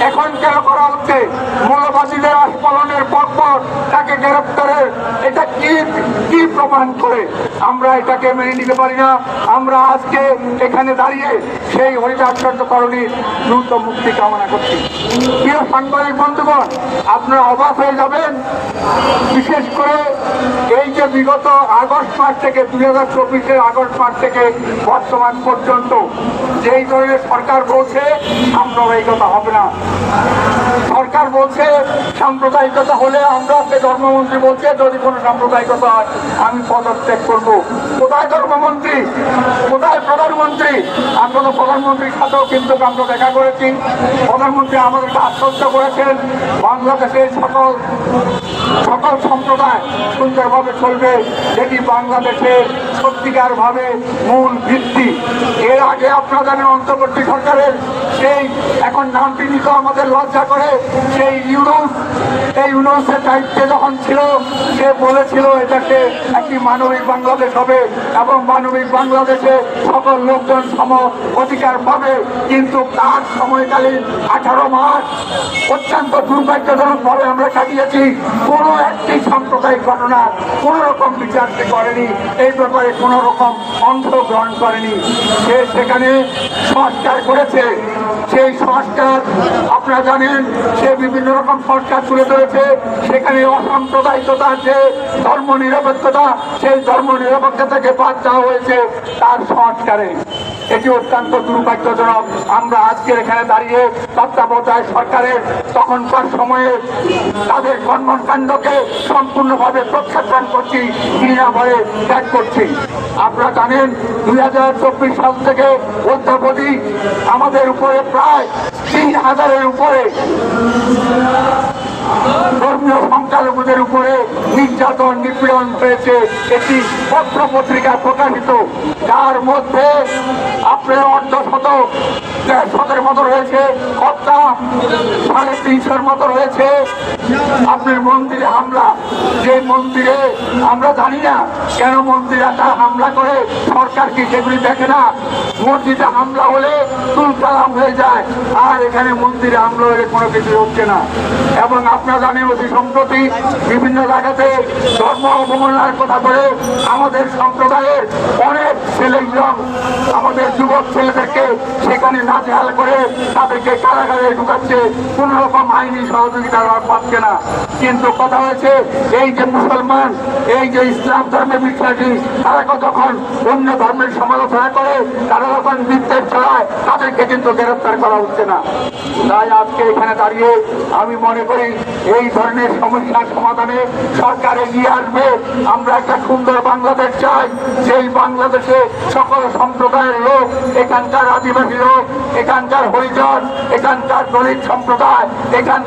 এখন কেন করা হচ্ছে? মৌলবাদীদের আস্ফলনের পর তাকে গ্রেফতারের এটা কি প্রমাণ করে? আমরা এটাকে মেনে নিতে পারি না। আমরা আজকে এখানে দাঁড়িয়ে সেই হরিদাসচন্দ্রকরণীর দ্রুত মুক্তি কামনা করছি। প্রিয় সাংবাদিক বন্ধুগণ, আপনারা অবাক হয়ে যাবেন, বিশেষ করে এই যে বিগত আগস্ট মাস থেকে 2024-এর আগস্ট মাস থেকে বর্তমান পর্যন্ত যেই ধরনের সরকার বলছে সাম্প্রদায়িকতা হবে না, সরকার বলছে সাম্প্রদায়িকতা হলে আমরা, ধর্মমন্ত্রী বলছে যদি কোনো সাম্প্রদায়িকতা হয় আমি পদত্যাগ করবো। কোথায় ধর্মমন্ত্রী, কোথায় প্রধানমন্ত্রী? এখনো প্রধানমন্ত্রীর সাথেও কিন্তু আমরা দেখা করেছি। প্রধানমন্ত্রী আমাদেরকে আশ্বস্ত করেছেন বাংলাদেশের সকল সম্প্রদায় সুন্দরভাবে চলবে, যেটি বাংলাদেশের সত্যিকার ভাবে মূল ভিত্তি। এর আগে আপনারা জানেন অন্তর্বর্তী সরকারের সেই, এখন নামটি নিতে আমাদের লজ্জা করে, সেই ইউনুসের দায়িত্বে যখন ছিল সে বলেছিল এটাকে একটি মানবিক বাংলাদেশ হবে এবং মানবিক বাংলাদেশে সকল লোকজন সম অধিকার পাবে। কিন্তু তার সময়কালীন 18 মাস অত্যন্ত দুর্ভাগ্যজনকভাবে আমরা কাটিয়েছি। কোনো একটি সাম্প্রদায়িক ঘটনা কোনো রকম বিচার করেনি, এই ব্যাপারে কোনো রকম অংশগ্রহণ করেনি। সে সেখানে সংস্কার করেছে, সেই সংস্কার আপনারা জানেন, সে বিভিন্ন রকম সংস্কার তুলে ধরেছে। সেখানে অসাম্প্রদায়িকতা আছে, ধর্ম নিরপেক্ষতা, সেই ধর্ম নিরপেক্ষতাকে বাদ দেওয়া হয়েছে তার সংস্কারে। এটি অত্যন্ত দুর্ভাগ্যজনক। আমরা আজকের এখানে দাঁড়িয়ে তত্ত্বাবধায়ক সরকারের তখনকার সময়ে তাদের কর্মকাণ্ডকে সম্পূর্ণভাবে প্রত্যাখ্যান করছি, ঘৃণা ভয়ে ত্যাগ করছি। আপনারা জানেন 2024 সাল থেকে অদ্যাবধি আমাদের উপরে প্রায় 3000-এর উপরে ধর্মীয় সংখ্যালঘুদের উপরে নির্যাতন নিপীড়ন হয়েছে। এটি পত্র পত্রিকায় প্রকাশিত, যার মধ্যে আপনার অর্ধশতের মতো রয়েছে হত্যা, 350-এর মতো রয়েছে আপনার মন্দিরে হামলা। যে মন্দিরে আমরা জানি না কেন মন্দিরে হামলা করে, সরকার কি সেগুলি দেখে না? মসজিদে হামলা হলে তুলকালাম হয়ে যায়, আর এখানে মন্দিরে হামলা হলে কোনো কিছু হচ্ছে না। এবং আপনারা জানেন অতি সম্প্রতি বিভিন্ন জায়গাতে ধর্ম অবমাননার কথা বলে আমাদের সম্প্রদায়ের অনেক ছেলেগুলো, আমাদের যুবক ছেলেদেরকে সেখানে নাজেহাল করে তাদেরকে কারাগারে ঢুকাচ্ছে, কোন রকম আইনি সহযোগিতা পাচ্ছে না। কিন্তু কথা হয়েছে এই যে মুসলমান, এই যে ইসলাম ধর্মের বিশ্বাসী, তারা যখন অন্য ধর্মের সমালোচনা করে, তারা যখন বিদ্বেষ ছড়ায়, তাদেরকে কিন্তু গ্রেফতার করা হচ্ছে না। তাই আজকে এখানে দাঁড়িয়ে আমি মনে করি এই ধরনের সমস্যার সমাধানে সরকার এগিয়ে আসবে। আমরা একটা সুন্দর বাংলাদেশ চাই, যেই বাংলাদেশে সকল সম্প্রদায়ের লোক, এখানকার আদিবাসী লোক, এখানকার হরিজন, এখানকার দলিত সম্প্রদায়, এখানকার